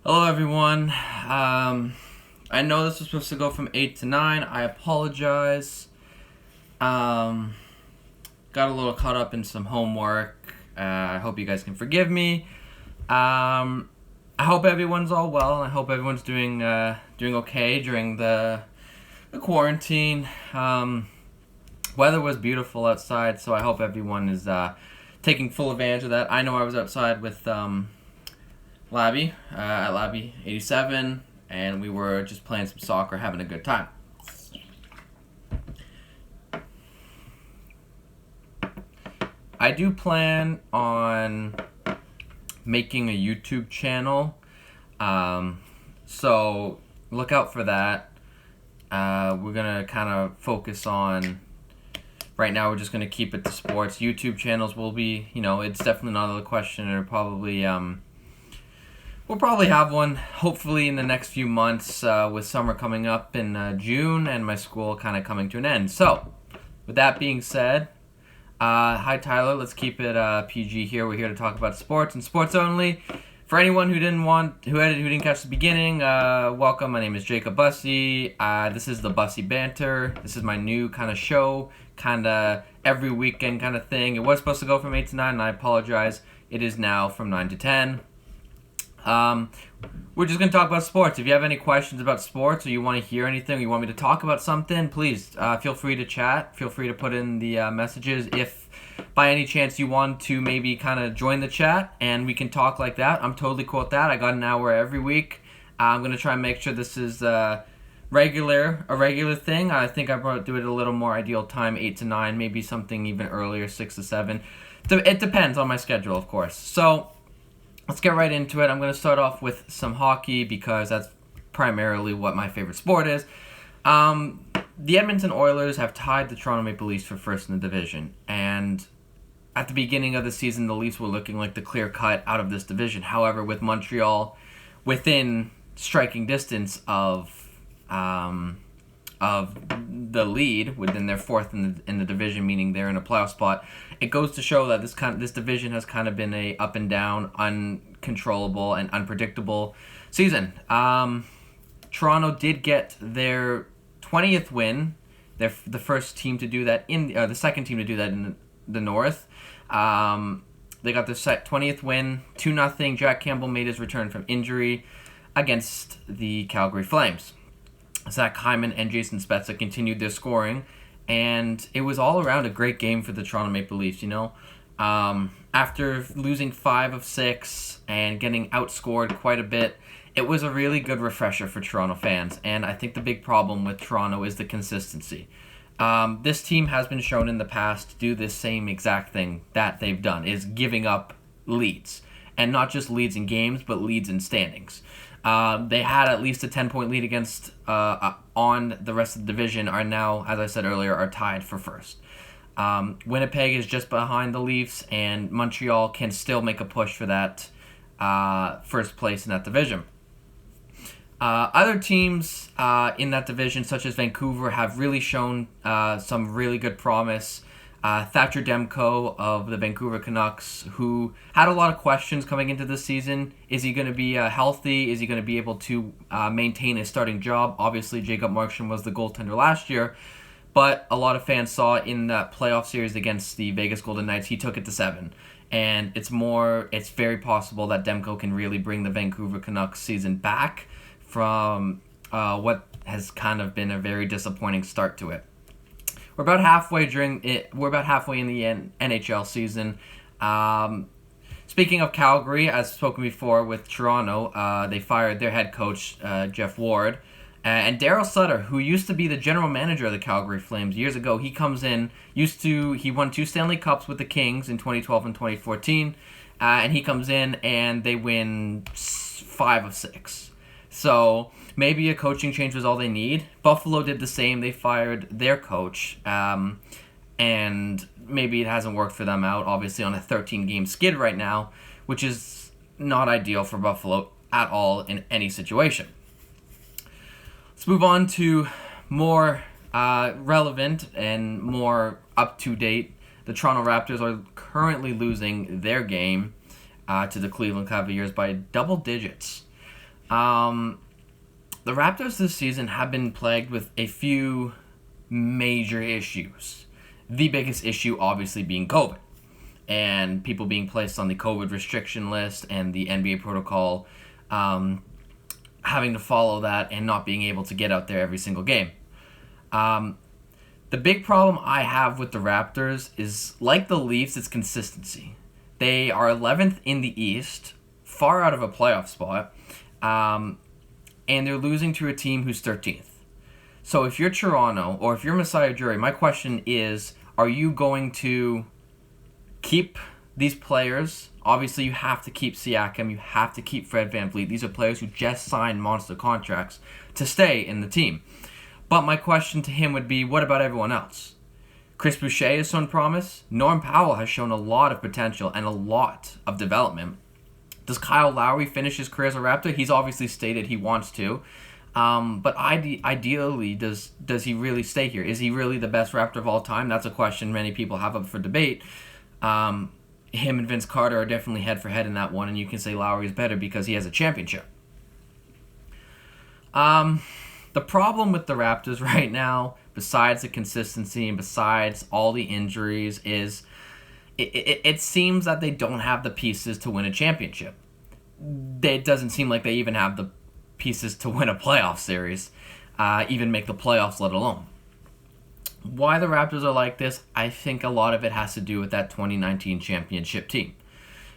Hello, everyone. I know this was supposed to go from 8 to 9. I apologize. Um, got a little caught up in some homework. I hope you guys can forgive me. I hope everyone's all well, and I hope everyone's doing okay during the quarantine. Weather was beautiful outside, so I hope everyone is taking full advantage of that. I know I was outside with Labby at Labby 87, and we were just playing some soccer, having a good time. I do plan on making a YouTube channel, so look out for that. We're gonna kind of focus on. Right now, we're just gonna keep it to sports. YouTube channels will be, it's definitely not out of the question. It'll probably We'll probably have one, hopefully, in the next few months, with summer coming up in June and my school kind of coming to an end. So, with that being said, hi Tyler. Let's keep it PG here. We're here to talk about sports and sports only. For anyone who didn't catch the beginning, welcome. My name is Jacob Bussey. This is the Bussey Banter. This is my new kind of show, kind of every weekend kind of thing. It was supposed to go from 8 to 9, and I apologize. It is now from 9 to 10. We're just going to talk about sports. If you have any questions about sports or you want to hear anything or you want me to talk about something, please feel free to chat. Feel free to put in the messages. If by any chance you want to maybe kind of join the chat and we can talk like that, I'm totally cool with that. I got an hour every week. I'm going to try and make sure this is a regular thing. I think I brought do it a little more ideal time, 8 to 9, maybe something even earlier, 6 to 7. It depends on my schedule, of course. So let's get right into it. I'm going to start off with some hockey because that's primarily what my favorite sport is. The Edmonton Oilers have tied the Toronto Maple Leafs for first in the division. And at the beginning of the season, the Leafs were looking like the clear cut out of this division. However, with Montreal within striking distance of the lead, within their fourth in the division, meaning they're in a playoff spot, it goes to show that this division has kind of been a up and down, uncontrollable, and unpredictable season. Toronto did get their 20th win. They're the first team to do that the second team to do that in the North. They got their 20th win, 2-0. Jack Campbell made his return from injury against the Calgary Flames. Zach Hyman and Jason Spezza continued their scoring, and it was all around a great game for the Toronto Maple Leafs, After losing 5 of 6 and getting outscored quite a bit, it was a really good refresher for Toronto fans, and I think the big problem with Toronto is the consistency. This team has been shown in the past to do this same exact thing that they've done, is giving up leads. And not just leads in games, but leads in standings. They had at least a 10-point lead against on the rest of the division, are now, as I said earlier, are tied for first. Winnipeg is just behind the Leafs, and Montreal can still make a push for that first place in that division. Other teams in that division, such as Vancouver, have really shown some really good promise. Thatcher Demko of the Vancouver Canucks, who had a lot of questions coming into this season. Is he going to be healthy? Is he going to be able to maintain his starting job? Obviously, Jacob Markstrom was the goaltender last year, but a lot of fans saw in that playoff series against the Vegas Golden Knights, he took it to 7. And it's very possible that Demko can really bring the Vancouver Canucks season back from what has kind of been a very disappointing start to it. We're about halfway in the NHL season. Speaking of Calgary, as spoken before with Toronto, they fired their head coach, Jeff Ward. And Daryl Sutter, who used to be the general manager of the Calgary Flames years ago, he comes in, he won 2 Stanley Cups with the Kings in 2012 and 2014. And he comes in and they win 5 of 6. So maybe a coaching change was all they need. Buffalo did the same. They fired their coach, and maybe it hasn't worked for them out, obviously, on a 13-game skid right now, which is not ideal for Buffalo at all in any situation. Let's move on to more relevant and more up-to-date. The Toronto Raptors are currently losing their game to the Cleveland Cavaliers by double digits. The Raptors this season have been plagued with a few major issues. The biggest issue, obviously, being COVID. And people being placed on the COVID restriction list and the NBA protocol having to follow that and not being able to get out there every single game. The big problem I have with the Raptors is, like the Leafs, it's consistency. They are 11th in the East, far out of a playoff spot, and they're losing to a team who's 13th. So if you're Toronto, or if you're Masai Ujiri, my question is, are you going to keep these players? Obviously, you have to keep Siakam, you have to keep Fred VanVleet. These are players who just signed monster contracts to stay in the team. But my question to him would be, what about everyone else? Chris Boucher has shown promise. Norm Powell has shown a lot of potential and a lot of development. Does Kyle Lowry finish his career as a Raptor? He's obviously stated he wants to. But ideally, does he really stay here? Is he really the best Raptor of all time? That's a question many people have up for debate. Him and Vince Carter are definitely head for head in that one, and you can say Lowry is better because he has a championship. The problem with the Raptors right now, besides the consistency and besides all the injuries, is it seems that they don't have the pieces to win a championship. It doesn't seem like they even have the pieces to win a playoff series, even make the playoffs, let alone. Why the Raptors are like this, I think a lot of it has to do with that 2019 championship team.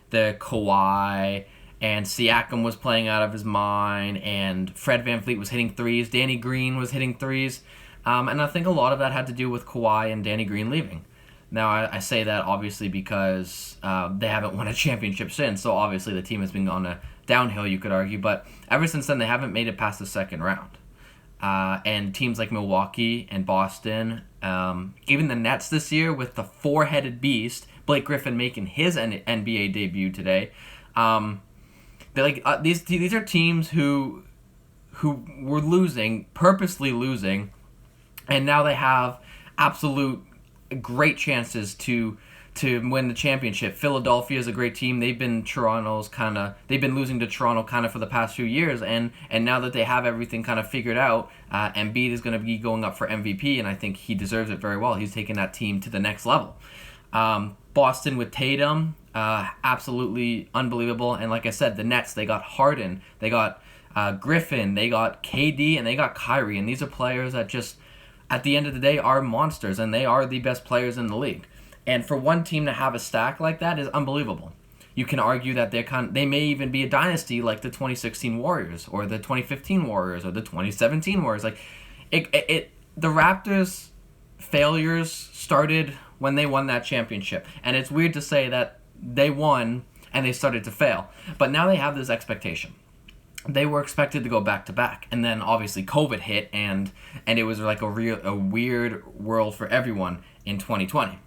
The Kawhi and Siakam was playing out of his mind, and Fred VanVleet was hitting threes, Danny Green was hitting threes, and I think a lot of that had to do with Kawhi and Danny Green leaving. Now, I say that obviously because they haven't won a championship since, so obviously the team has been on a downhill, you could argue, but ever since then they haven't made it past the second round. And teams like Milwaukee and Boston, even the Nets this year with the four-headed beast, Blake Griffin making his NBA debut today. These are teams who were losing, purposely losing, and now they have absolute great chances to win the championship. Philadelphia is a great team. They've been losing to Toronto kind of for the past few years, and now that they have everything kind of figured out, Embiid is going to be going up for MVP, and I think he deserves it very well. He's taking that team to the next level. Boston with Tatum, absolutely unbelievable, and like I said, the Nets, they got Harden, they got Griffin, they got KD, and they got Kyrie, and these are players that just, at the end of the day, are monsters, and they are the best players in the league. And for one team to have a stack like that is unbelievable. You can argue that they may even be a dynasty like the 2016 Warriors or the 2015 Warriors or the 2017 Warriors. Like, the Raptors' failures started when they won that championship. And it's weird to say that they won and they started to fail. But now they have this expectation. They were expected to go back-to-back. And then, obviously, COVID hit, and it was like a weird world for everyone in 2020.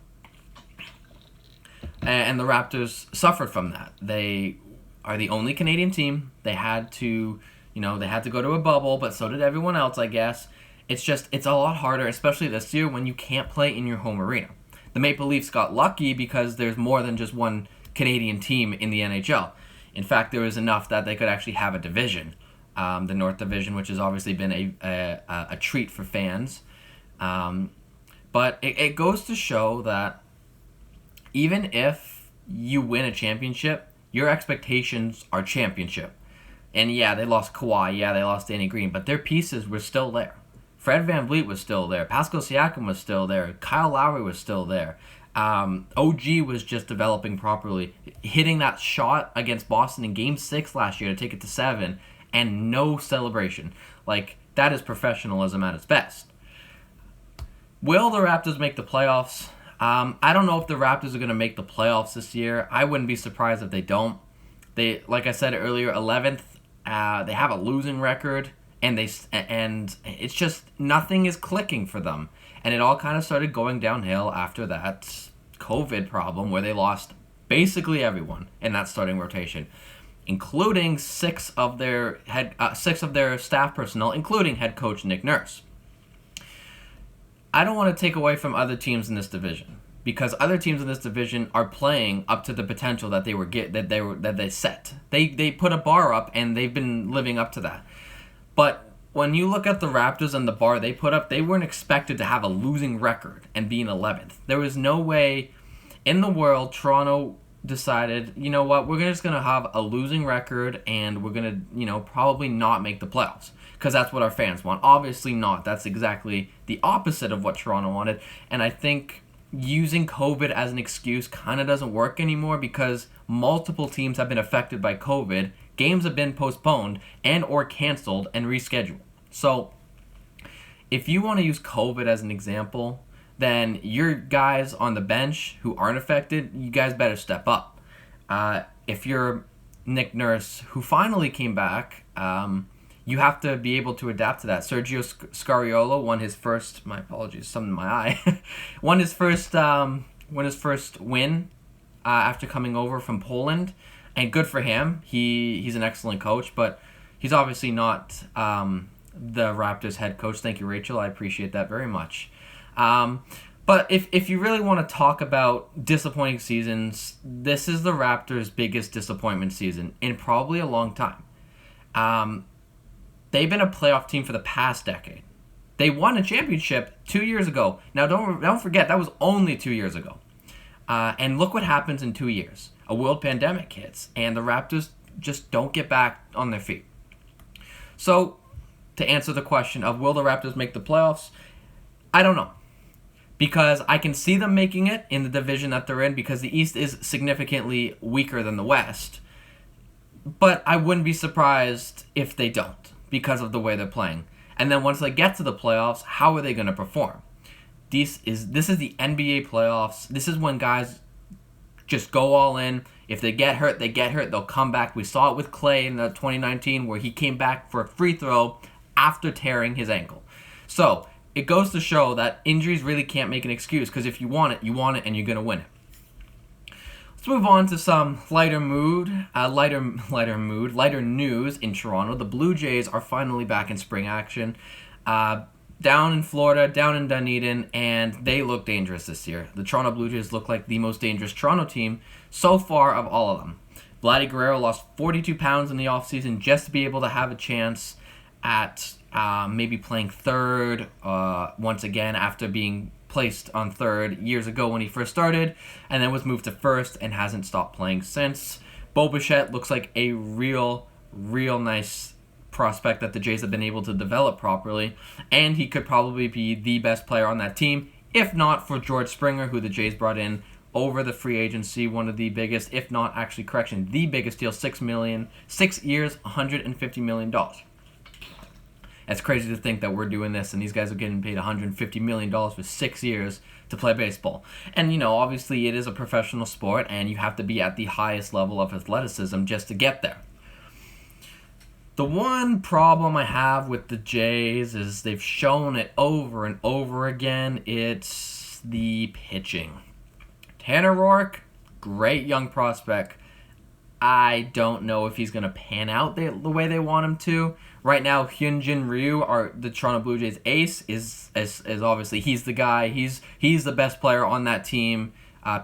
And the Raptors suffered from that. They are the only Canadian team. They had to go to a bubble, but so did everyone else, I guess. It's a lot harder, especially this year when you can't play in your home arena. The Maple Leafs got lucky because there's more than just one Canadian team in the NHL. In fact, there was enough that they could actually have a division, the North Division, which has obviously been a treat for fans. But it goes to show that even if you win a championship, your expectations are championship. And yeah, they lost Kawhi, yeah, they lost Danny Green, but their pieces were still there. Fred VanVleet was still there. Pascal Siakam was still there. Kyle Lowry was still there. OG was just developing properly. Hitting that shot against Boston in Game 6 last year to take it to 7, and no celebration. Like, that is professionalism at its best. Will the Raptors make the playoffs? I don't know if the Raptors are going to make the playoffs this year. I wouldn't be surprised if they don't. They, like I said earlier, 11th. They have a losing record, and it's just nothing is clicking for them. And it all kind of started going downhill after that COVID problem where they lost basically everyone in that starting rotation, including six of their staff personnel, including head coach Nick Nurse. I don't want to take away from other teams in this division. because other teams in this division are playing up to the potential that they set. They put a bar up and they've been living up to that. But when you look at the Raptors and the bar they put up, they weren't expected to have a losing record and be in 11th. There was no way in the world Toronto decided, you know what, we're just going to have a losing record and we're going to, probably not make the playoffs. Because that's what our fans want. Obviously not. That's exactly the opposite of what Toronto wanted. And I think using COVID as an excuse kind of doesn't work anymore because multiple teams have been affected by COVID. Games have been postponed and or canceled and rescheduled. So if you want to use COVID as an example, then your guys on the bench who aren't affected, you guys better step up. If you're Nick Nurse, who finally came back, you have to be able to adapt to that. Sergio Scariolo won his first, my apologies, something in my eye, won his first win after coming over from Poland, and good for him. He's an excellent coach, but he's obviously not the Raptors head coach. Thank you, Rachel. I appreciate that very much. But if you really want to talk about disappointing seasons, this is the Raptors' biggest disappointment season in probably a long time. They've been a playoff team for the past decade. They won a championship 2 years ago. Now, don't forget, that was only 2 years ago. And look what happens in 2 years. A world pandemic hits, and the Raptors just don't get back on their feet. So, to answer the question of will the Raptors make the playoffs, I don't know. Because I can see them making it in the division that they're in because the East is significantly weaker than the West. But I wouldn't be surprised if they don't because of the way they're playing. And then once they get to the playoffs, how are they going to perform? This is the NBA playoffs. This is when guys just go all in. If they get hurt, they get hurt. They'll come back. We saw it with Klay in 2019 where he came back for a free throw after tearing his ankle. So it goes to show that injuries really can't make an excuse because if you want it, and you're going to win it. Let's move on to some lighter news in Toronto. The Blue Jays are finally back in spring action. Down in Florida, down in Dunedin, and they look dangerous this year. The Toronto Blue Jays look like the most dangerous Toronto team so far of all of them. Vladdy Guerrero lost 42 pounds in the offseason just to be able to have a chance at maybe playing third once again after being placed on third years ago when he first started, and then was moved to first and hasn't stopped playing since. Bo Bichette looks like a real nice prospect that the Jays have been able to develop properly, and he could probably be the best player on that team, if not for George Springer, who the Jays brought in over the free agency, one of the biggest, if not actually, the biggest deal, 6 years, $150 million. It's crazy to think that we're doing this and these guys are getting paid $150 million for 6 years to play baseball. And, obviously it is a professional sport and you have to be at the highest level of athleticism just to get there. The one problem I have with the Jays is they've shown it over and over again. It's the pitching. Tanner Roark, great young prospect. I don't know if he's going to pan out the way they want him to. Right now, Hyunjin Ryu, the Toronto Blue Jays ace, is obviously he's the guy. He's the best player on that team,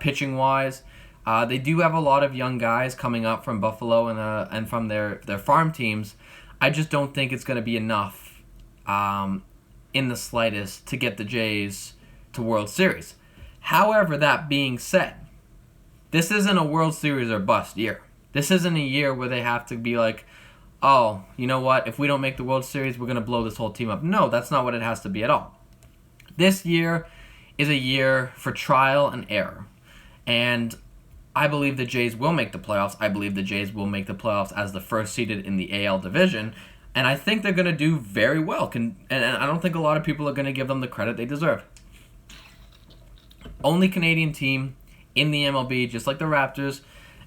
pitching wise. They do have a lot of young guys coming up from Buffalo and from their farm teams. I just don't think it's going to be enough, in the slightest, to get the Jays to World Series. However, that being said, this isn't a World Series or bust year. This isn't a year where they have to be like, oh, you know what, if we don't make the World Series, we're going to blow this whole team up. No, that's not what it has to be at all. This year is a year for trial and error. And I believe the Jays will make the playoffs. I believe the Jays will make the playoffs as the first seeded in the AL division. And I think they're going to do very well. And I don't think a lot of people are going to give them the credit they deserve. Only Canadian team in the MLB, just like the Raptors.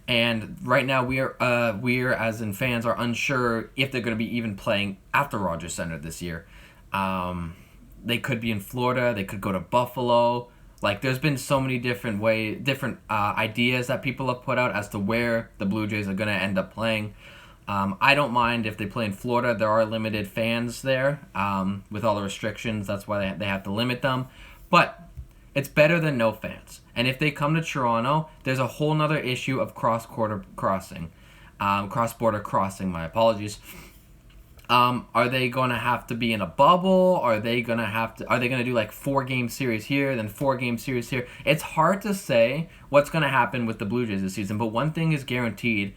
And right now, we are as in fans are unsure if they're going to be even playing at the Rogers Center this year. They could be in Florida. They could go to Buffalo. Like, there's been so many different ideas that people have put out as to where the Blue Jays are going to end up playing. I don't mind if they play in Florida. There are limited fans there with all the restrictions. That's why they have to limit them. But It's better than no fans. And if they come to Toronto, there's a whole nother issue of cross-border crossing. My apologies. Are they going to have to be in a bubble? Are they going to do like 4-game series here, then 4-game series here? It's hard to say what's going to happen with the Blue Jays this season, but one thing is guaranteed,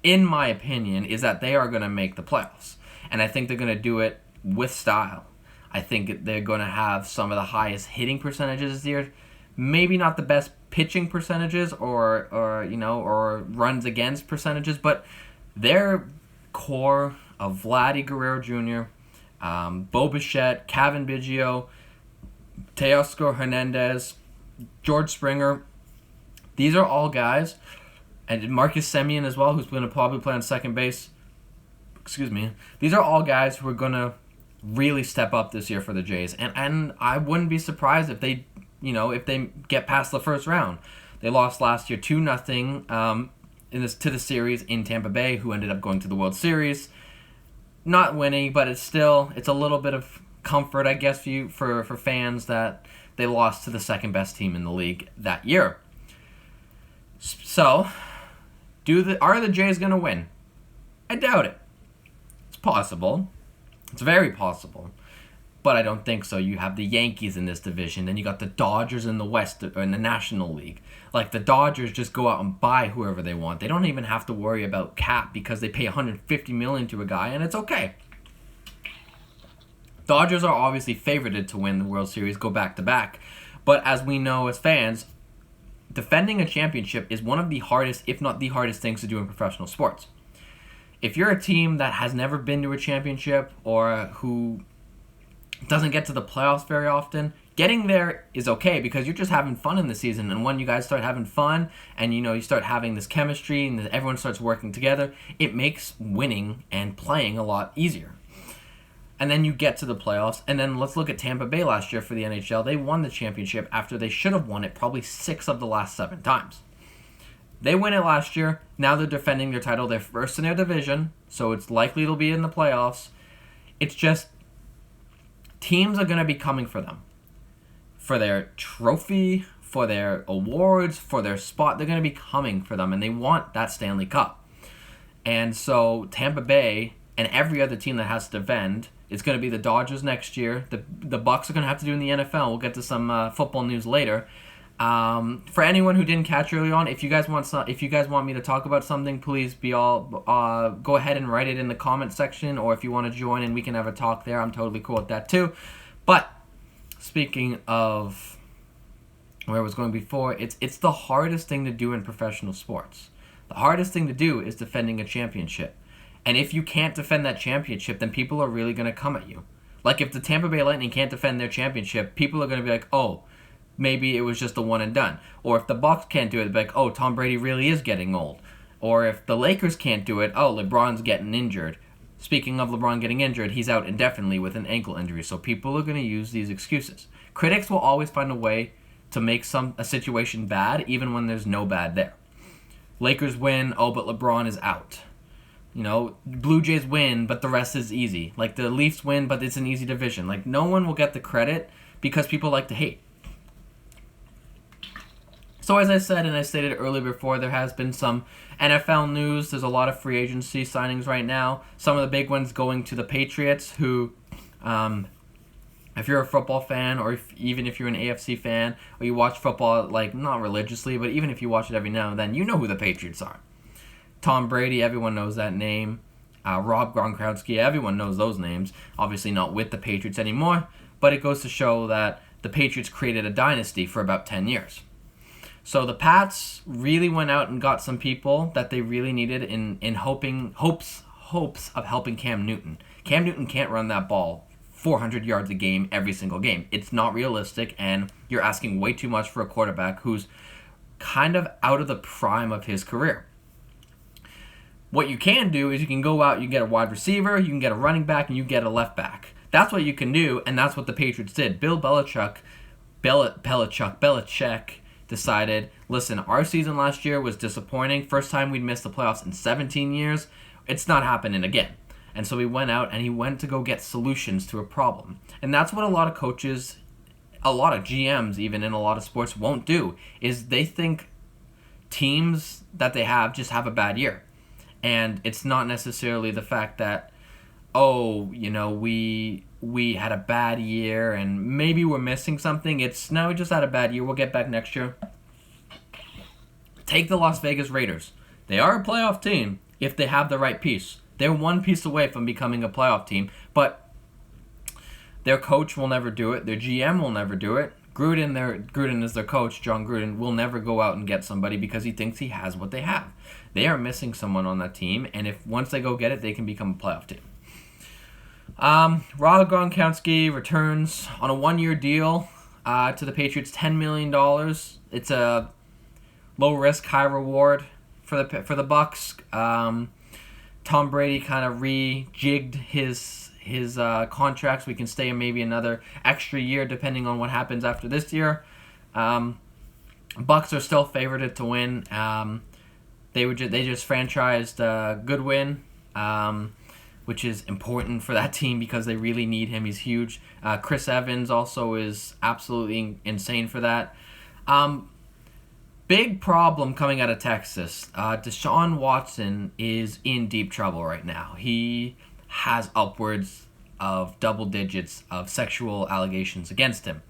in my opinion, is that they are going to make the playoffs. And I think they're going to do it with style. I think they're going to have some of the highest hitting percentages this year. Maybe not the best pitching percentages or runs against percentages, but their core of Vladdy Guerrero Jr., Bo Bichette, Cavan Biggio, Teoscar Hernandez, George Springer. These are all guys, and Marcus Semien as well, who's going to probably play on second base. Excuse me. These are all guys who are going to really step up this year for the Jays, and I wouldn't be surprised if they get past the first round. They lost last year 2-0 to the series in Tampa Bay, who ended up going to the World Series. Not winning, but it's a little bit of comfort, I guess, for fans that they lost to the second best team in the league that year. So, are the Jays going to win? I doubt it. It's possible. It's very possible. But I don't think so. You have the Yankees in this division, then you got the Dodgers in the West, or in the National League. Like, the Dodgers just go out and buy whoever they want. They don't even have to worry about cap because they pay $150 million to a guy, and it's okay. Dodgers are obviously favorited to win the World Series, go back-to-back. But as we know as fans, defending a championship is one of the hardest, if not the hardest, things to do in professional sports. If you're a team that has never been to a championship or who doesn't get to the playoffs very often, getting there is okay because you're just having fun in the season. And when you guys start having fun and you start having this chemistry and everyone starts working together, it makes winning and playing a lot easier. And then you get to the playoffs, and then let's look at Tampa Bay last year for the NHL. They won the championship after they should have won it probably 6 of the last 7 times. They win it last year. Now they're defending their title. They're first in their division, so it's likely they'll be in the playoffs. It's just teams are going to be coming for them. For their trophy, for their awards, for their spot. They're going to be coming for them, and they want that Stanley Cup. And so Tampa Bay and every other team that has to defend, it's going to be the Dodgers next year. The Bucks are going to have to do in the NFL. We'll get to some football news later. For anyone who didn't catch early on, if you guys want me to talk about something, please go ahead and write it in the comment section, or if you want to join and we can have a talk there, I'm totally cool with that too. But speaking of where I was going before, it's the hardest thing to do in professional sports. The hardest thing to do is defending a championship. And if you can't defend that championship, then people are really going to come at you. Like if the Tampa Bay Lightning can't defend their championship, people are going to be like, oh, maybe it was just a one and done. Or if the Bucks can't do it, they'll be like, oh, Tom Brady really is getting old. Or if the Lakers can't do it, oh, LeBron's getting injured. Speaking of LeBron getting injured, he's out indefinitely with an ankle injury. So people are going to use these excuses. Critics will always find a way to make a situation bad, even when there's no bad there. Lakers win, oh, but LeBron is out. Blue Jays win, but the rest is easy. Like the Leafs win, but it's an easy division. Like no one will get the credit because people like to hate. So as I said, and I stated earlier before, there has been some NFL news. There's a lot of free agency signings right now. Some of the big ones going to the Patriots, who, if you're a football fan, or even if you're an AFC fan, or you watch football, like not religiously, but even if you watch it every now and then, you know who the Patriots are. Tom Brady, everyone knows that name. Rob Gronkowski, everyone knows those names. Obviously not with the Patriots anymore, but it goes to show that the Patriots created a dynasty for about 10 years. So the Pats really went out and got some people that they really needed in hopes of helping Cam Newton. Cam Newton can't run that ball 400 yards a game every single game. It's not realistic, and you're asking way too much for a quarterback who's kind of out of the prime of his career. What you can do is you can go out, you get a wide receiver, you can get a running back, and you get a left back. That's what you can do, and that's what the Patriots did. Bill Belichick decided, listen, our season last year was disappointing. First time we'd missed the playoffs in 17 years. It's not happening again. And so he went out and he went to go get solutions to a problem. And that's what a lot of coaches a lot of GMs, even in a lot of sports, won't do, is they think teams that they have just have a bad year. And it's not necessarily the fact that, oh, we had a bad year and maybe we're missing something. It's, no, we just had a bad year. We'll get back next year. Take the Las Vegas Raiders. They are a playoff team if they have the right piece. They're one piece away from becoming a playoff team, but their coach will never do it. Their GM will never do it. Gruden is their coach. John Gruden will never go out and get somebody because he thinks he has what they have. They are missing someone on that team, and if once they go get it, they can become a playoff team. Rob Gronkowski returns on a 1-year deal to the Patriots, $10 million. It's a low risk, high reward for the Bucks. Tom Brady kind of rejigged his contracts. We can stay in maybe another extra year depending on what happens after this year. Bucks are still favored to win. They just franchised Goodwin, which is important for that team because they really need him. He's huge. Chris Evans also is absolutely insane for that. Big problem coming out of Texas. Deshaun Watson is in deep trouble right now. He has upwards of double digits of sexual allegations against him.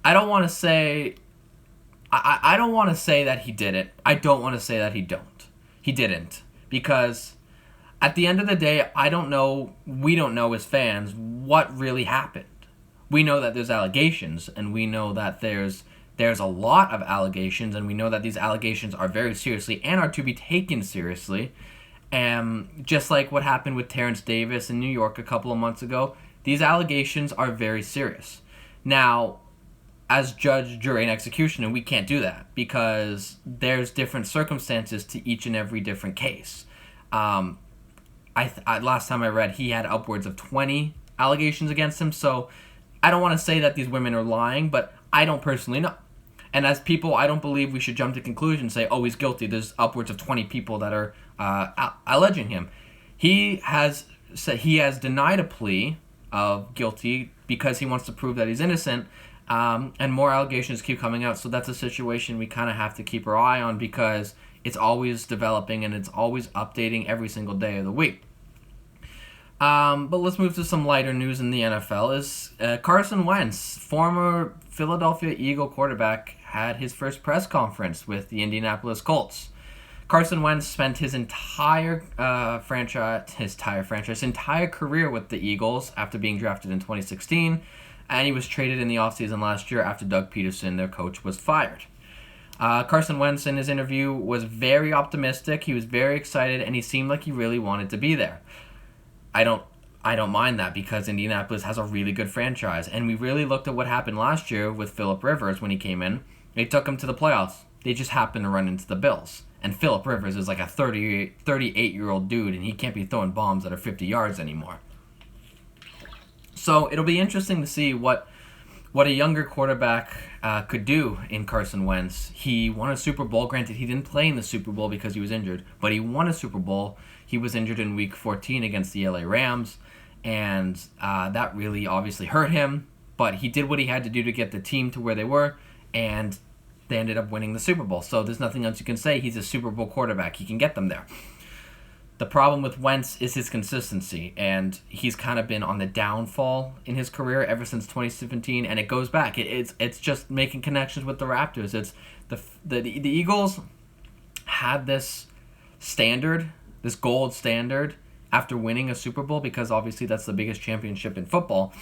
I don't want to say that he did it. I don't want to say that he didn't. Because at the end of the day, we don't know as fans what really happened. We know that there's allegations, and we know that there's a lot of allegations, and we know that these allegations are very seriously and are to be taken seriously. Just like what happened with Terrence Davis in New York a couple of months ago, these allegations are very serious. Now, as judge, jury, and executioner, we can't do that because there's different circumstances to each and every different case. Last time I read, he had upwards of 20 allegations against him, so I don't want to say that these women are lying, but I don't personally know. And as people, I don't believe we should jump to conclusions and say, oh, he's guilty. There's upwards of 20 people that are alleging him. He has denied a plea of guilty because he wants to prove that he's innocent, and more allegations keep coming out. So that's a situation we kind of have to keep our eye on because it's always developing and it's always updating every single day of the week. But let's move to some lighter news in the NFL. Is Carson Wentz, former Philadelphia Eagle quarterback, had his first press conference with the Indianapolis Colts. Carson Wentz spent his entire career with the Eagles after being drafted in 2016, and he was traded in the offseason last year after Doug Peterson, their coach, was fired. Carson Wentz in his interview was very optimistic. He was very excited, and he seemed like he really wanted to be there. I don't mind that because Indianapolis has a really good franchise, and we really looked at what happened last year with Phillip Rivers when he came in. They took him to the playoffs. They just happened to run into the Bills. And Phillip Rivers is like a 38-year-old dude, and he can't be throwing bombs that are 50 yards anymore. So it'll be interesting to see what a younger quarterback could do in Carson Wentz. He won a Super Bowl. Granted, he didn't play in the Super Bowl because he was injured, but he won a Super Bowl. He was injured in Week 14 against the LA Rams, and that really obviously hurt him. But he did what he had to do to get the team to where they were, and they ended up winning the Super Bowl. So there's nothing else you can say. He's a Super Bowl quarterback. He can get them there. The problem with Wentz is his consistency, and he's kind of been on the downfall in his career ever since 2017, and it goes back. It's just making connections with the Raptors. It's the Eagles had this standard, this gold standard, after winning a Super Bowl, because obviously that's the biggest championship in football.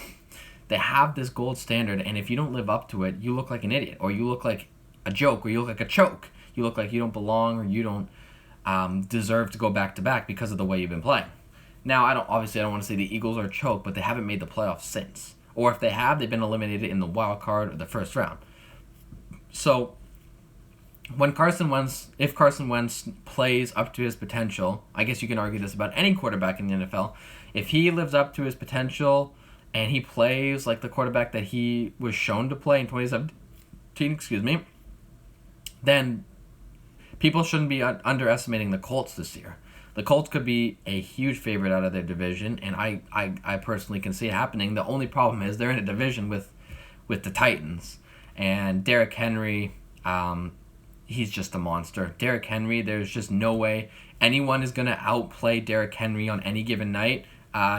They have this gold standard, and if you don't live up to it, you look like an idiot, or you look like a joke, or you look like a choke. You look like you don't belong, or you don't deserve to go back-to-back because of the way you've been playing. Now, I don't want to say the Eagles are a choke, but they haven't made the playoffs since. Or if they have, they've been eliminated in the wild card or the first round. So, if Carson Wentz plays up to his potential, I guess you can argue this about any quarterback in the NFL, if he lives up to his potential and he plays like the quarterback that he was shown to play in 2017, then people shouldn't be underestimating the Colts this year. The Colts could be a huge favorite out of their division, and I personally can see it happening. The only problem is they're in a division with with the Titans. And Derrick Henry, he's just a monster. Derrick Henry, there's just no way anyone is going to outplay Derrick Henry on any given night.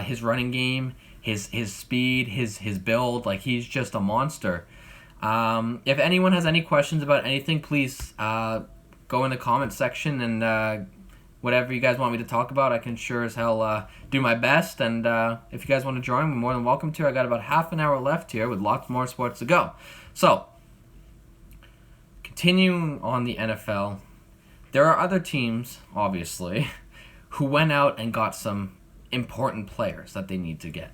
His running game, his speed, his build, like, he's just a monster. If anyone has any questions about anything, please go in the comment section, and whatever you guys want me to talk about, I can sure as hell do my best. And if you guys want to join, we're more than welcome to. I got about half an hour left here with lots more sports to go. So, continuing on the NFL, there are other teams, obviously, who went out and got some important players that they need to get.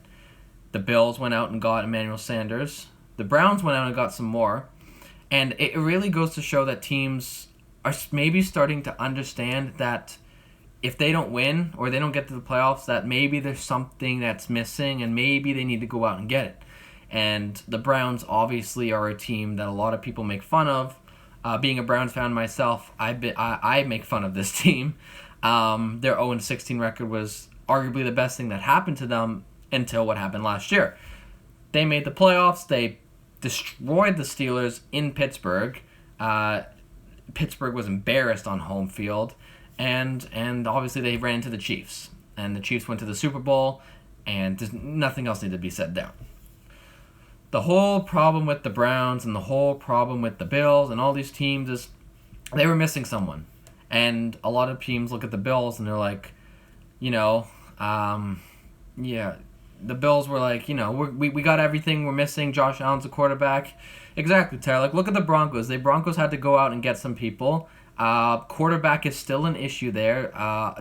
The Bills went out and got Emmanuel Sanders. The Browns went out and got some more. And it really goes to show that teams are maybe starting to understand that if they don't win or they don't get to the playoffs, that maybe there's something that's missing and maybe they need to go out and get it. And the Browns obviously are a team that a lot of people make fun of. Being a Browns fan myself, I make fun of this team. Their 0-16 record was arguably the best thing that happened to them until what happened last year. They made the playoffs. They destroyed the Steelers in Pittsburgh. Pittsburgh was embarrassed on home field. And obviously they ran into the Chiefs. And the Chiefs went to the Super Bowl, and there's nothing else needed to be said there. The whole problem with the Browns and the whole problem with the Bills and all these teams is they were missing someone. And a lot of teams look at the Bills and they're like, the Bills were like, we got everything, we're missing. Josh Allen's a quarterback. Exactly, Tyler. Like, look at the Broncos. The Broncos had to go out and get some people. Quarterback is still an issue there.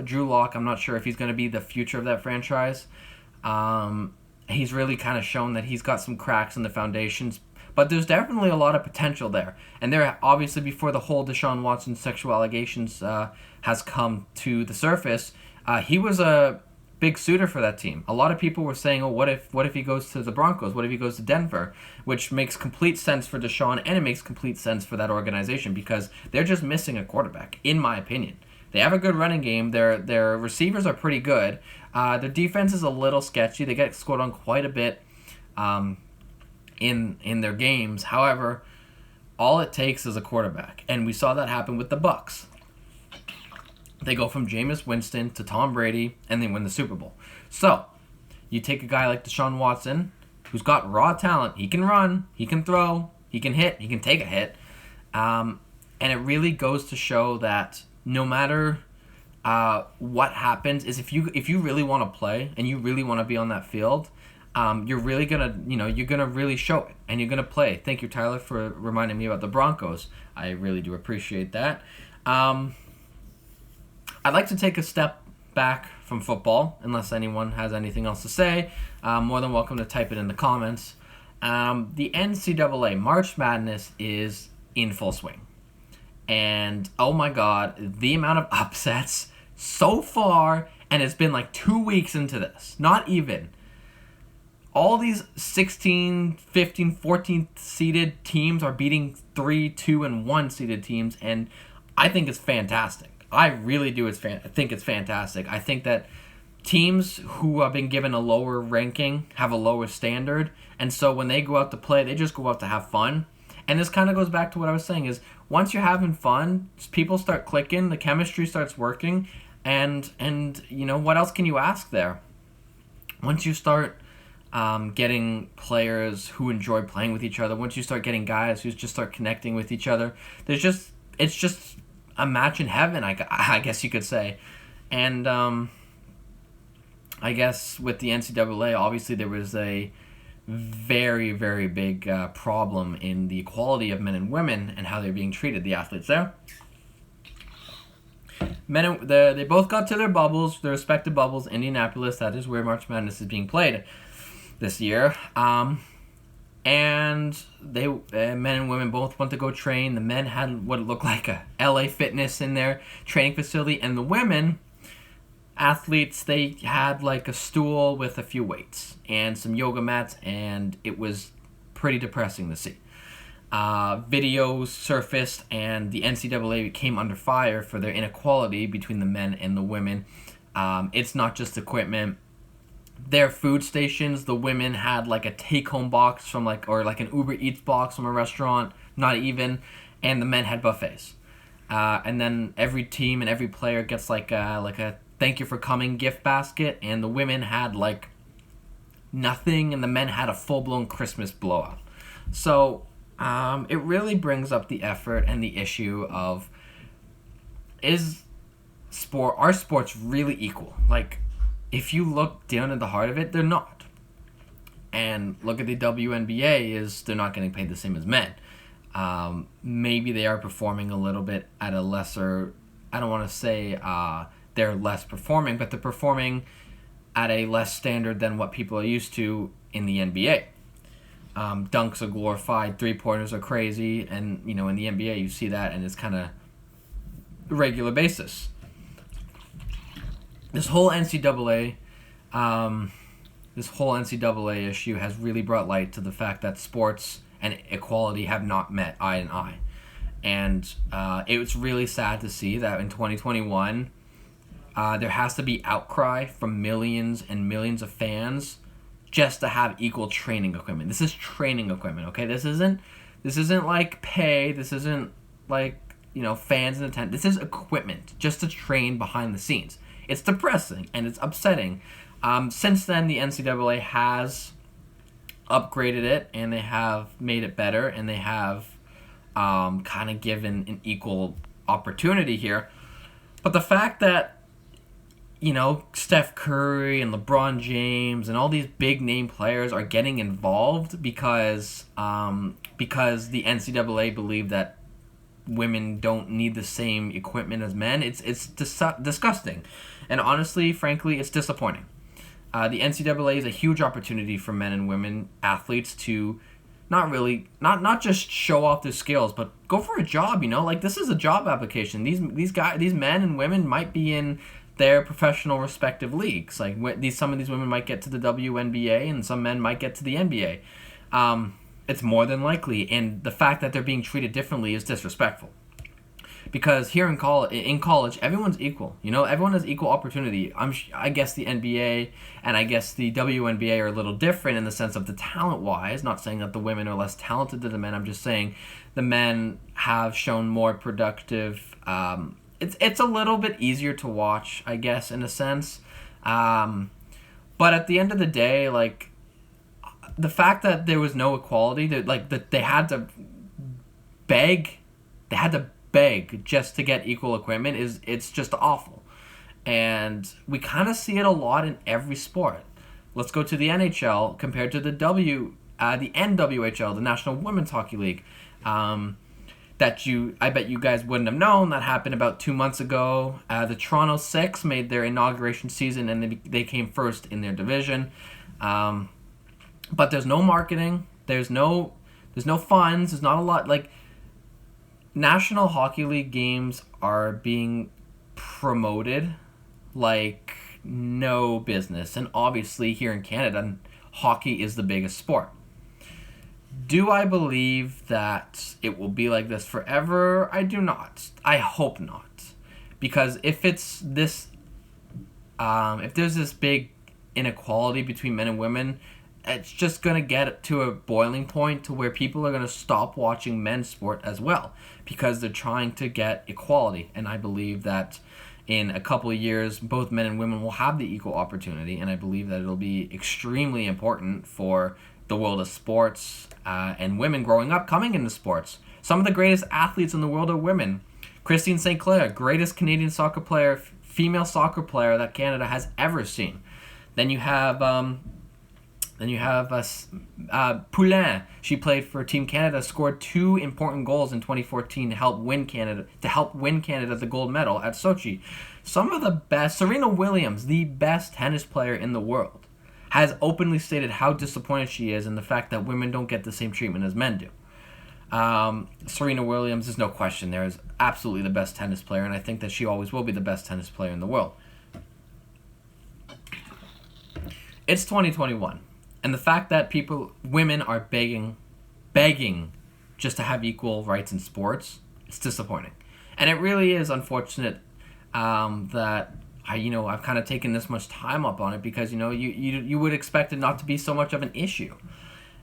Drew Lock, I'm not sure if he's going to be the future of that franchise. He's really kind of shown that he's got some cracks in the foundations, but there's definitely a lot of potential there. And there, obviously, before the whole Deshaun Watson sexual allegations has come to the surface, he was a big suitor for that team. A lot of people were saying, "Oh, what if he goes to the Broncos? What if he goes to Denver?" Which makes complete sense for Deshaun, and it makes complete sense for that organization because they're just missing a quarterback, in my opinion. They have a good running game. Their receivers are pretty good. Their defense is a little sketchy. They get scored on quite a bit in their games. However, all it takes is a quarterback, and we saw that happen with the Bucs. They go from Jameis Winston to Tom Brady, and they win the Super Bowl. So, you take a guy like Deshaun Watson, who's got raw talent. He can run, he can throw, he can hit, he can take a hit. And it really goes to show that no matter what happens, is if you really want to play and you really want to be on that field, you're really you're gonna really show it and you're gonna play. Thank you, Tyler, for reminding me about the Broncos. I really do appreciate that. I'd like to take a step back from football, unless anyone has anything else to say. More than welcome to type it in the comments. The NCAA March Madness is in full swing. And, oh my God, the amount of upsets so far, and it's been like 2 weeks into this. Not even. All these 16, 15, 14 seeded teams are beating 3, 2, and 1 seeded teams, and I think it's fantastic. I really do think it's fantastic. I think that teams who have been given a lower ranking have a lower standard, and so when they go out to play, they just go out to have fun. And this kind of goes back to what I was saying is once you're having fun, people start clicking, the chemistry starts working, and what else can you ask there? Once you start getting players who enjoy playing with each other, once you start getting guys who just start connecting with each other, it's just a match in heaven, I guess you could say. And I guess with the NCAA, obviously there was a very, very big problem in the equality of men and women and how they're being treated, the athletes there. They both got to their bubbles, their respective bubbles. Indianapolis, that is where March Madness is being played this year. And they men and women both went to go train. The men had what looked like a LA Fitness in their training facility, and the women athletes, they had like a stool with a few weights and some yoga mats, and it was pretty depressing to see. Videos surfaced, and the NCAA came under fire for their inequality between the men and the women. It's not just equipment. their food stations, the women had like a take-home box from or like an Uber Eats box from a restaurant, not even, and the men had buffets. And then every team and every player gets like a thank you for coming gift basket, and the women had like nothing, and the men had a full-blown Christmas blowout. So it really brings up the effort and the issue of, are sports really equal? Like, if you look down at the heart of it, they're not. And look at the WNBA, they're not getting paid the same as men. Maybe they are performing a little bit at a lesser, I don't want to say they're less performing, but they're performing at a less standard than what people are used to in the NBA. Dunks are glorified, three-pointers are crazy, and in the NBA you see that, and it's kind of regular basis. This whole NCAA issue has really brought light to the fact that sports and equality have not met eye and eye. And it was really sad to see that in 2021, there has to be outcry from millions and millions of fans just to have equal training equipment. This is training equipment, okay? This isn't like pay. This isn't like, fans in attendance. This is equipment just to train behind the scenes. It's depressing and it's upsetting. Since then, the NCAA has upgraded it, and they have made it better, and they have kind of given an equal opportunity here. But the fact that, Steph Curry and LeBron James and all these big name players are getting involved because the NCAA believe that women don't need the same equipment as men, it's disgusting. And honestly, frankly, it's disappointing. The NCAA is a huge opportunity for men and women athletes to not just show off their skills, but go for a job. Like, this is a job application. These men and women might be in their professional respective leagues. Like, some of these women might get to the WNBA, and some men might get to the NBA. It's more than likely, and the fact that they're being treated differently is disrespectful. Because here in college, everyone's equal. Everyone has equal opportunity. I guess the NBA and I guess the WNBA are a little different in the sense of the talent-wise. Not saying that the women are less talented than the men. I'm just saying the men have shown more productive. It's a little bit easier to watch, I guess, in a sense. But at the end of the day, like, the fact that there was no equality, that they had to beg just to get equal equipment, it's just awful. And we kind of see it a lot in every sport. Let's go to the NHL compared to the NWHL, the National Women's Hockey League. I bet you guys wouldn't have known. That happened about 2 months ago. The Toronto Six made their inauguration season, and they came first in their division. But there's no marketing. There's no funds. There's not a lot. Like, National Hockey League games are being promoted like no business. And obviously here in Canada, hockey is the biggest sport. Do I believe that it will be like this forever? I do not. I hope not. Because if it's this, if there's this big inequality between men and women, it's just going to get to a boiling point to where people are going to stop watching men's sport as well, because they're trying to get equality. And I believe that in a couple of years, both men and women will have the equal opportunity, and I believe that it'll be extremely important for the world of sports and women growing up coming into sports. Some of the greatest athletes in the world are women. Christine St. Clair, greatest Canadian soccer player, female soccer player that Canada has ever seen. Then you have Poulin. She played for Team Canada, scored 2 important goals in 2014 to help win Canada the gold medal at Sochi. Some of the best. Serena Williams, the best tennis player in the world, has openly stated how disappointed she is in the fact that women don't get the same treatment as men do. Serena Williams, there's no question there, is absolutely the best tennis player, and I think that she always will be the best tennis player in the world. It's 2021. And the fact that women are begging just to have equal rights in sports, it's disappointing. And it really is unfortunate that I've kind of taken this much time up on it because, you would expect it not to be so much of an issue.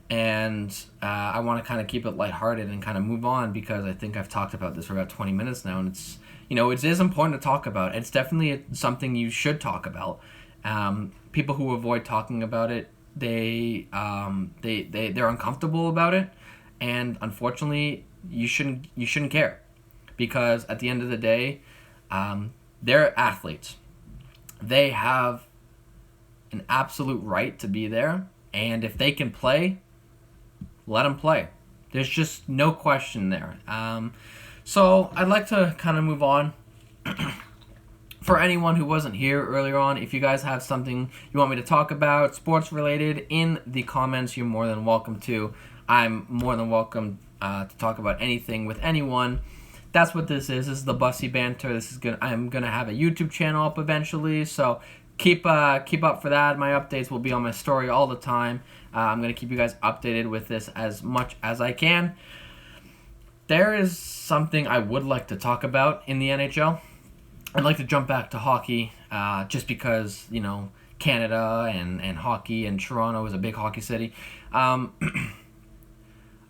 And I want to kind of keep it lighthearted and kind of move on because I think I've talked about this for about 20 minutes now, and it's, it is important to talk about. It's definitely something you should talk about. People who avoid talking about it, they're uncomfortable about it, and unfortunately, you shouldn't care, because at the end of the day, they're athletes. They have an absolute right to be there, and if they can play, let them play. There's just no question there. So I'd like to kind of move on. For anyone who wasn't here earlier on, if you guys have something you want me to talk about, sports related, in the comments, you're more than welcome to. I'm more than welcome to talk about anything with anyone. That's what this is. This is the Bussey Banter. I'm gonna have a YouTube channel up eventually, so keep up for that. My updates will be on my story all the time. I'm gonna keep you guys updated with this as much as I can. There is something I would like to talk about in the NHL. I'd like to jump back to hockey, just because, Canada and hockey, and Toronto is a big hockey city.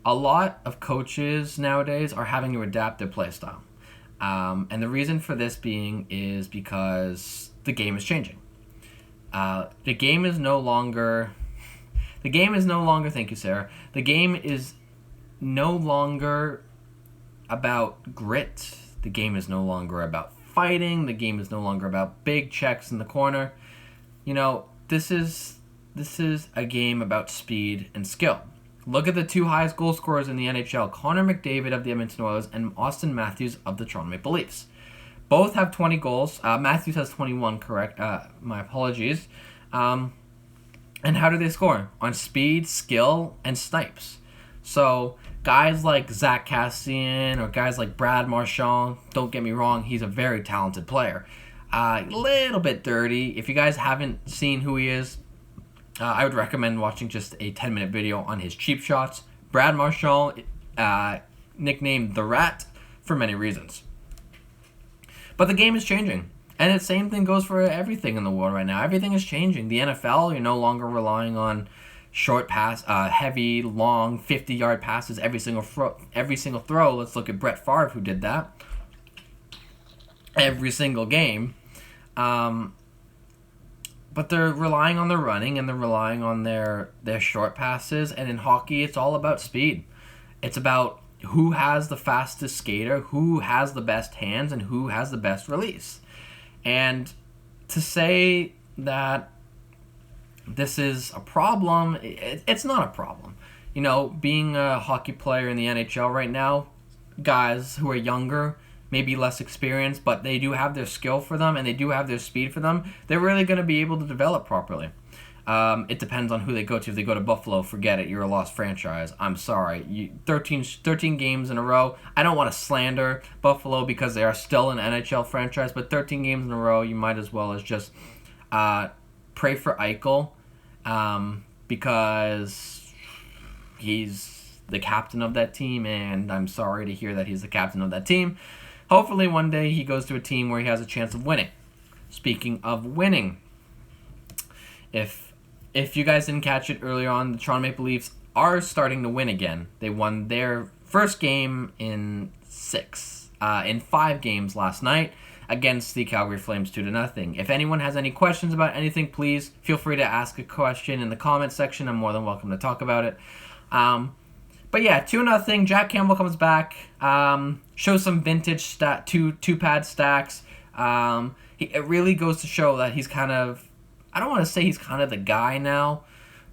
A lot of coaches nowadays are having to adapt their play style. And the reason for this being is because the game is changing. The game is no longer, thank you, Sarah. The game is no longer about grit. The game is no longer about fighting. The game is no longer about big checks in the corner. This is a game about speed and skill. Look at the two highest goal scorers in the NHL, Connor McDavid of the Edmonton Oilers and Austin Matthews of the Toronto Maple Leafs. Both have 20 goals. Matthews has 21, correct. My apologies. And how do they score? On speed, skill, and snipes. So guys like Zach Cassian or guys like Brad Marchand, don't get me wrong, he's a very talented player. A little bit dirty. If you guys haven't seen who he is, I would recommend watching just a 10-minute video on his cheap shots. Brad Marchand, nicknamed The Rat, for many reasons. But the game is changing. And the same thing goes for everything in the world right now. Everything is changing. The NFL, you're no longer relying on short pass, heavy, long, 50-yard passes every single throw. Let's look at Brett Favre, who did that every single game. But they're relying on the running, and they're relying on their short passes. And in hockey, it's all about speed. It's about who has the fastest skater, who has the best hands, and who has the best release. And to say that this is a problem, it's not a problem. Being a hockey player in the NHL right now, guys who are younger, maybe less experienced, but they do have their skill for them and they do have their speed for them, they're really going to be able to develop properly. It depends on who they go to. If they go to Buffalo, forget it. You're a lost franchise. I'm sorry. 13 games in a row. I don't want to slander Buffalo because they are still an NHL franchise, but 13 games in a row, you might as well as just pray for Eichel, because he's the captain of that team, and I'm sorry to hear that he's the captain of that team. Hopefully one day he goes to a team where he has a chance of winning. Speaking of winning, if you guys didn't catch it earlier on, the Toronto Maple Leafs are starting to win again. They won their first game in 5 games last night against the Calgary Flames 2-0. If anyone has any questions about anything, please feel free to ask a question in the comment section. I'm more than welcome to talk about it. But yeah, 2-0. Jack Campbell comes back, shows some vintage two-pad stacks. It really goes to show that he's kind of, I don't want to say he's kind of the guy now,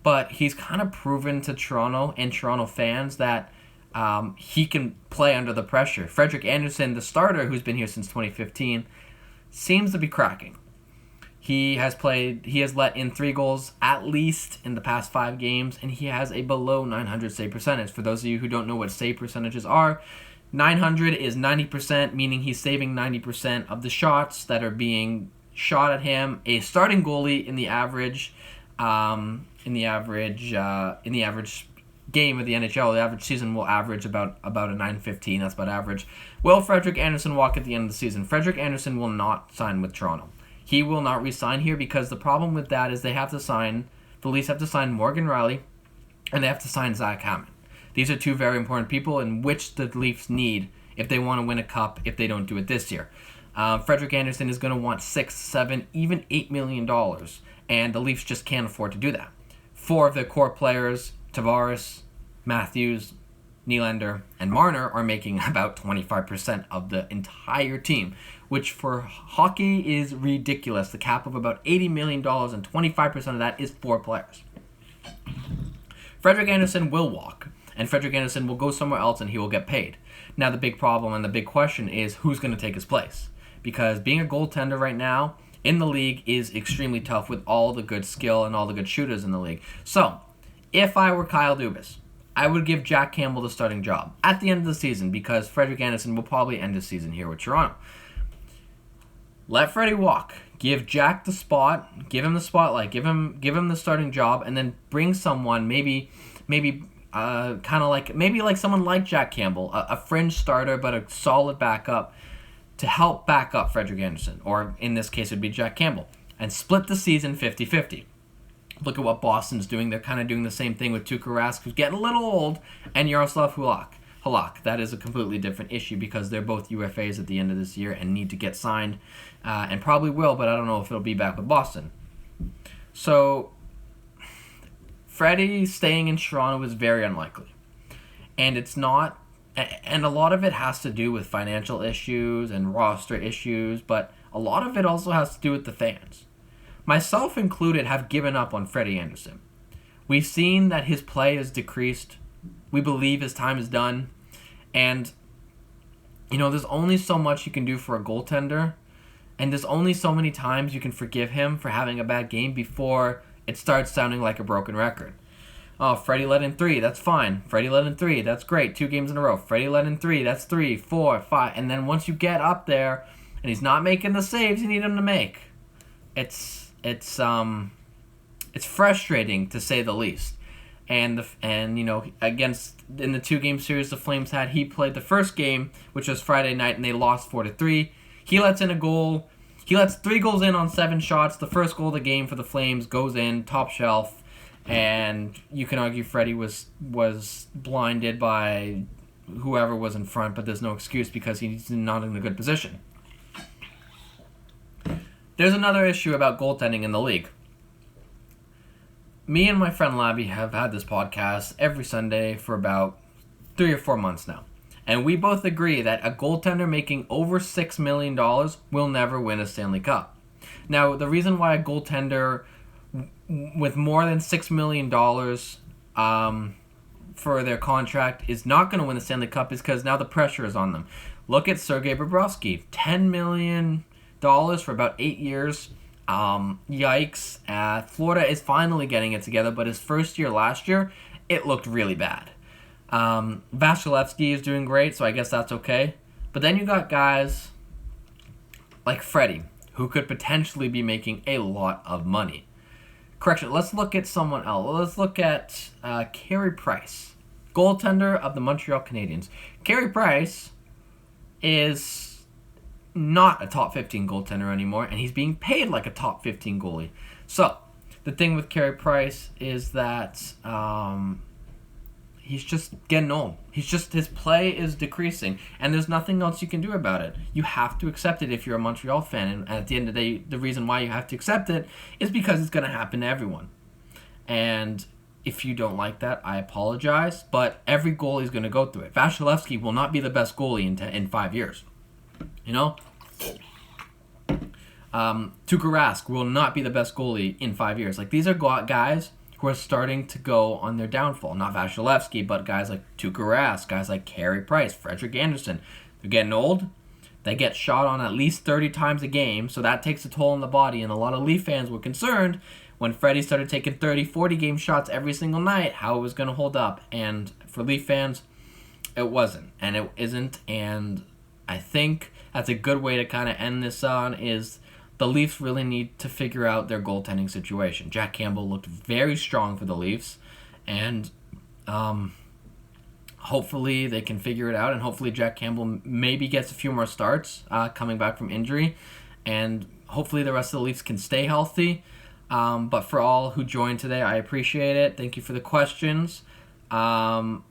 but he's kind of proven to Toronto and Toronto fans that he can play under the pressure. Frederik Andersen, the starter, who's been here since 2015, seems to be cracking. He has let in 3 goals at least in the past 5 games, and he has a below 900 save percentage. For those of you who don't know what save percentages are, 900 is 90%, meaning he's saving 90% of the shots that are being shot at him. A starting goalie in the average game of the NHL, the average season will average about a 915. That's about average. Will Frederik Andersen walk at the end of the season? Frederik Andersen will not sign with Toronto. He will not resign here because the problem with that is the Leafs have to sign Morgan Rielly and they have to sign Zach Hammond. These are two very important people in which the Leafs need if they want to win a cup if they don't do it this year. Frederik Andersen is going to want $6, $7, even $8 million, and the Leafs just can't afford to do that. 4 of their core players, Tavares, Matthews, Nylander, and Marner, are making about 25% of the entire team, which for hockey is ridiculous. The cap of about $80 million, and 25% of that is 4 players. Frederik Andersen will walk, and Frederik Andersen will go somewhere else and he will get paid. Now the big problem and the big question is who's going to take his place, because being a goaltender right now in the league is extremely tough with all the good skill and all the good shooters in the league. So, if I were Kyle Dubas, I would give Jack Campbell the starting job at the end of the season because Frederik Andersen will probably end the season here with Toronto. Let Freddie walk. Give Jack the spot. Give him the spotlight. Give him the starting job, and then bring someone maybe like someone like Jack Campbell, a fringe starter but a solid backup to help back up Frederik Andersen, or in this case it would be Jack Campbell, and split the season 50-50. Look at what Boston's doing. They're kind of doing the same thing with Tuukka Rask, who's getting a little old, and Yaroslav Halak. That is a completely different issue because they're both UFAs at the end of this year and need to get signed, and probably will, but I don't know if it'll be back with Boston. So, Freddie staying in Toronto is very unlikely. And it's not, and a lot of it has to do with financial issues and roster issues, but a lot of it also has to do with the fans. Myself included have given up on Freddie Andersen. We've seen that his play has decreased. We believe his time is done. And, there's only so much you can do for a goaltender. And there's only so many times you can forgive him for having a bad game before it starts sounding like a broken record. Oh, Freddie let in 3, that's fine. Freddie let in 3, that's great. 2 games in a row. Freddie let in 3, that's 3, 4, 5. And then once you get up there and he's not making the saves you need him to make, it's frustrating to say the least. Against in the 2-game series the Flames had, he played the first game, which was Friday night, and they lost 4-3. He lets in a goal. He lets 3 goals in on 7 shots. The first goal of the game for the Flames goes in, top shelf, and you can argue Freddie was blinded by whoever was in front, but there's no excuse because he's not in a good position. There's another issue about goaltending in the league. Me and my friend Labby have had this podcast every Sunday for about 3 or 4 months now. And we both agree that a goaltender making over $6 million will never win a Stanley Cup. Now, the reason why a goaltender with more than $6 million for their contract is not going to win the Stanley Cup is because now the pressure is on them. Look at Sergei Bobrovsky, $10 million for about 8 years. Yikes. Florida is finally getting it together, but his first year last year, it looked really bad. Vasilevsky is doing great, so I guess that's okay. But then you got guys like Freddie, who could potentially be making a lot of money. Correction, let's look at someone else. Let's look at Carey Price, goaltender of the Montreal Canadiens. Carey Price is not a top 15 goaltender anymore, and he's being paid like a top 15 goalie. So, the thing with Carey Price is that he's just getting old. His play is decreasing, and there's nothing else you can do about it. You have to accept it if you're a Montreal fan, and at the end of the day, the reason why you have to accept it is because it's going to happen to everyone. And if you don't like that, I apologize, but every goalie is going to go through it. Vasilevsky will not be the best goalie in 5 years. Tuukka Rask will not be the best goalie in 5 years. Like, these are guys who are starting to go on their downfall. Not Vasilevsky, but guys like Tuukka Rask, guys like Carey Price, Frederik Andersen. They're getting old. They get shot on at least 30 times a game, so that takes a toll on the body. And a lot of Leaf fans were concerned when Freddie started taking 30, 40 game shots every single night, how it was going to hold up. And for Leaf fans, it wasn't. And it isn't. And I think that's a good way to kind of end this on is the Leafs really need to figure out their goaltending situation. Jack Campbell looked very strong for the Leafs, and hopefully they can figure it out, and hopefully Jack Campbell maybe gets a few more starts coming back from injury, and hopefully the rest of the Leafs can stay healthy. But for all who joined today, I appreciate it. Thank you for the questions. And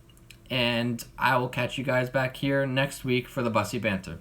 I will catch you guys back here next week for the Bussey Banter.